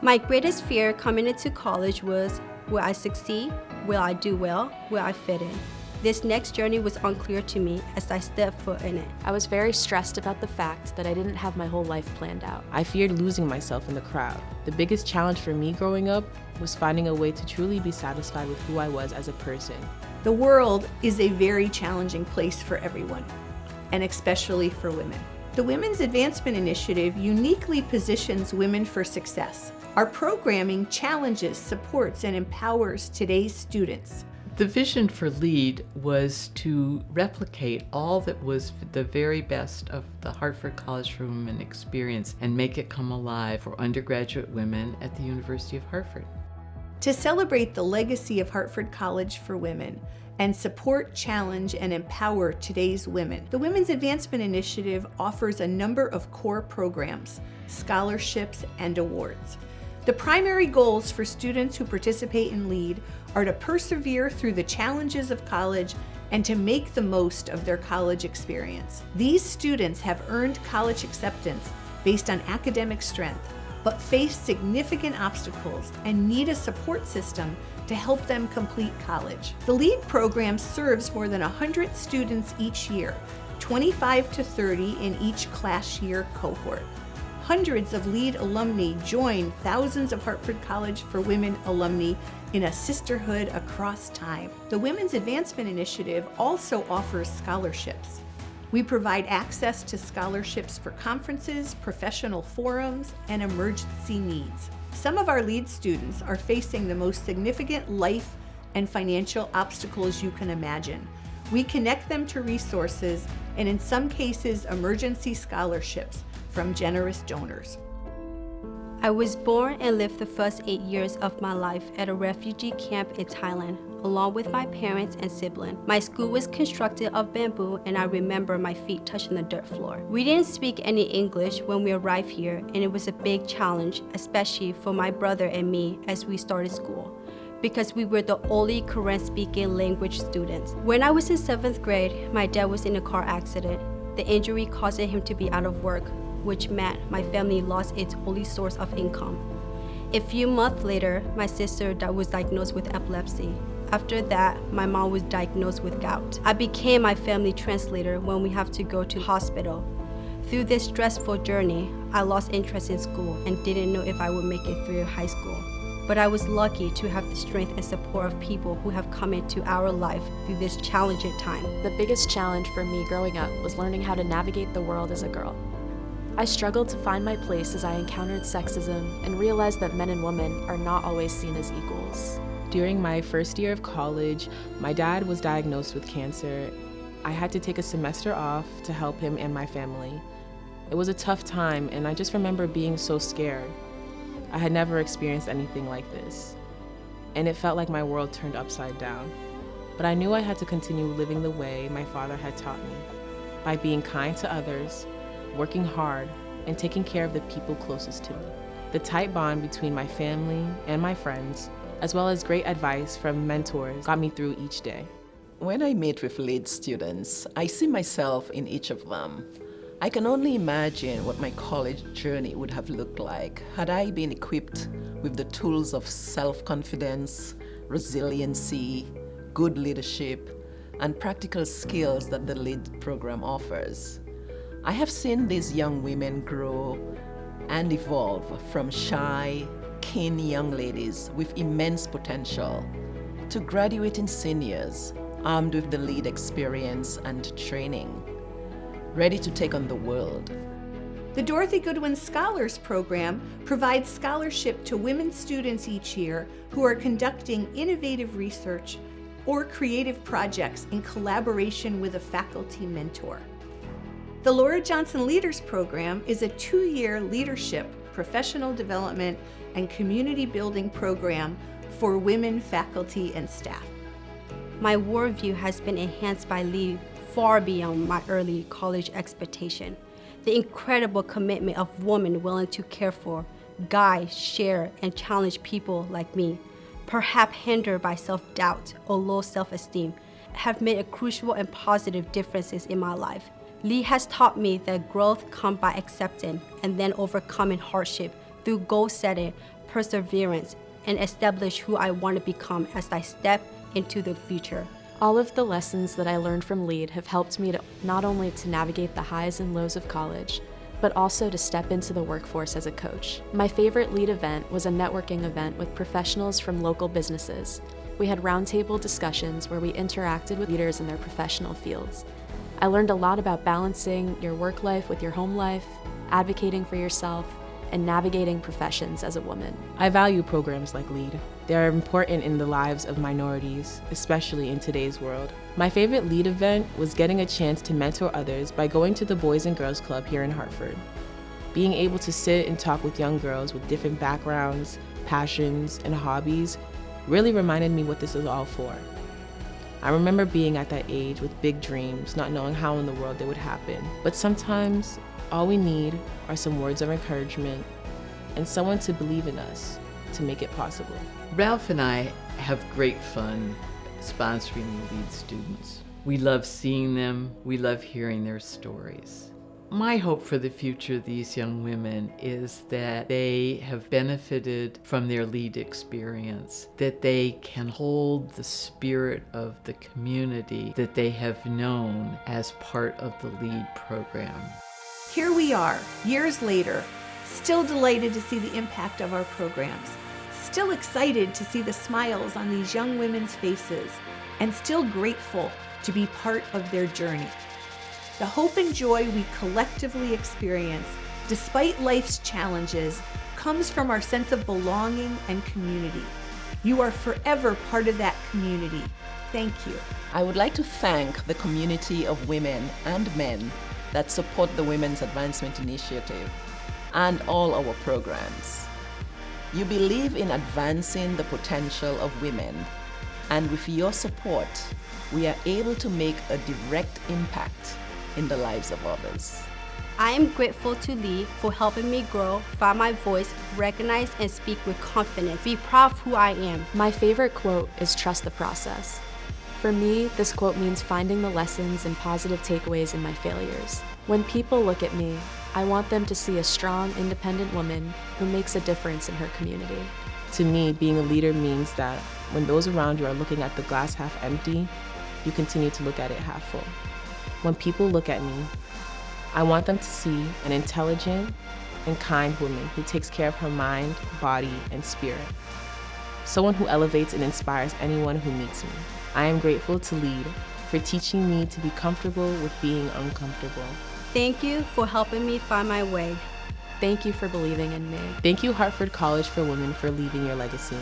My greatest fear coming into college was, will I succeed? Will I do well? Will I fit in? This next journey was unclear to me as I stepped foot in it. I was very stressed about the fact that I didn't have my whole life planned out. I feared losing myself in the crowd. The biggest challenge for me growing up was finding a way to truly be satisfied with who I was as a person. The world is a very challenging place for everyone, and especially for women. The Women's Advancement Initiative uniquely positions women for success. Our programming challenges, supports, and empowers today's students. The vision for LEAD was to replicate all that was the very best of the Hartford College for Women experience and make it come alive for undergraduate women at the University of Hartford. To celebrate the legacy of Hartford College for Women and support, challenge, and empower today's women, the Women's Advancement Initiative offers a number of core programs, scholarships, and awards. The primary goals for students who participate in LEAD are to persevere through the challenges of college and to make the most of their college experience. These students have earned college acceptance based on academic strength, but face significant obstacles and need a support system to help them complete college. The LEAD program serves more than 100 students each year, 25 to 30 in each class year cohort. Hundreds of LEAD alumni join thousands of Hartford College for Women alumni in a sisterhood across time. The Women's Advancement Initiative also offers scholarships. We provide access to scholarships for conferences, professional forums, and emergency needs. Some of our LEAD students are facing the most significant life and financial obstacles you can imagine. We connect them to resources and, in some cases, emergency scholarships from generous donors. I was born and lived the first 8 years of my life at a refugee camp in Thailand, along with my parents and siblings. My school was constructed of bamboo, and I remember my feet touching the dirt floor. We didn't speak any English when we arrived here, and it was a big challenge, especially for my brother and me as we started school, because we were the only Korean-speaking language students. When I was in 7th grade, my dad was in a car accident. The injury caused him to be out of work, which meant my family lost its only source of income. A few months later, my sister was diagnosed with epilepsy. After that, my mom was diagnosed with gout. I became my family translator when we have to go to hospital. Through this stressful journey, I lost interest in school and didn't know if I would make it through high school. But I was lucky to have the strength and support of people who have come into our life through this challenging time. The biggest challenge for me growing up was learning how to navigate the world as a girl. I struggled to find my place as I encountered sexism and realized that men and women are not always seen as equals. During my first year of college, my dad was diagnosed with cancer. I had to take a semester off to help him and my family. It was a tough time, and I just remember being so scared. I had never experienced anything like this, and it felt like my world turned upside down. But I knew I had to continue living the way my father had taught me, by being kind to others, working hard, and taking care of the people closest to me. The tight bond between my family and my friends, as well as great advice from mentors, got me through each day. When I meet with LEAD students, I see myself in each of them. I can only imagine what my college journey would have looked like had I been equipped with the tools of self-confidence, resiliency, good leadership, and practical skills that the LEAD program offers. I have seen these young women grow and evolve from shy, keen young ladies with immense potential to graduating seniors armed with the LEAD experience and training, ready to take on the world. The Dorothy Goodwin Scholars Program provides scholarship to women students each year who are conducting innovative research or creative projects in collaboration with a faculty mentor. The Laura Johnson Leaders Program is a 2-year leadership, professional development, and community building program for women faculty and staff. My worldview has been enhanced by LEAD far beyond my early college expectation. The incredible commitment of women willing to care for, guide, share, and challenge people like me, perhaps hindered by self-doubt or low self-esteem, have made a crucial and positive differences in my life. LEAD has taught me that growth comes by accepting and then overcoming hardship through goal setting, perseverance, and establish who I want to become as I step into the future. All of the lessons that I learned from LEAD have helped me to not only to navigate the highs and lows of college, but also to step into the workforce as a coach. My favorite LEAD event was a networking event with professionals from local businesses. We had roundtable discussions where we interacted with leaders in their professional fields. I learned a lot about balancing your work life with your home life, advocating for yourself, and navigating professions as a woman. I value programs like LEAD. They are important in the lives of minorities, especially in today's world. My favorite LEAD event was getting a chance to mentor others by going to the Boys and Girls Club here in Hartford. Being able to sit and talk with young girls with different backgrounds, passions, and hobbies really reminded me what this is all for. I remember being at that age with big dreams, not knowing how in the world they would happen. But sometimes, all we need are some words of encouragement and someone to believe in us to make it possible. Ralph and I have great fun sponsoring the LEAD students. We love seeing them. We love hearing their stories. My hope for the future of these young women is that they have benefited from their LEAD experience, that they can hold the spirit of the community that they have known as part of the LEAD program. Here we are, years later, still delighted to see the impact of our programs, still excited to see the smiles on these young women's faces, and still grateful to be part of their journey. The hope and joy we collectively experience, despite life's challenges, comes from our sense of belonging and community. You are forever part of that community. Thank you. I would like to thank the community of women and men that support the Women's Advancement Initiative and all our programs. You believe in advancing the potential of women, and with your support, we are able to make a direct impact in the lives of others. I am grateful to LEAD for helping me grow, find my voice, recognize and speak with confidence, be proud of who I am. My favorite quote is "Trust the process." For me, this quote means finding the lessons and positive takeaways in my failures. When people look at me, I want them to see a strong, independent woman who makes a difference in her community. To me, being a leader means that when those around you are looking at the glass half empty, you continue to look at it half full. When people look at me, I want them to see an intelligent and kind woman who takes care of her mind, body, and spirit. Someone who elevates and inspires anyone who meets me. I am grateful to LEAD for teaching me to be comfortable with being uncomfortable. Thank you for helping me find my way. Thank you for believing in me. Thank you, Hartford College for Women, for leaving your legacy.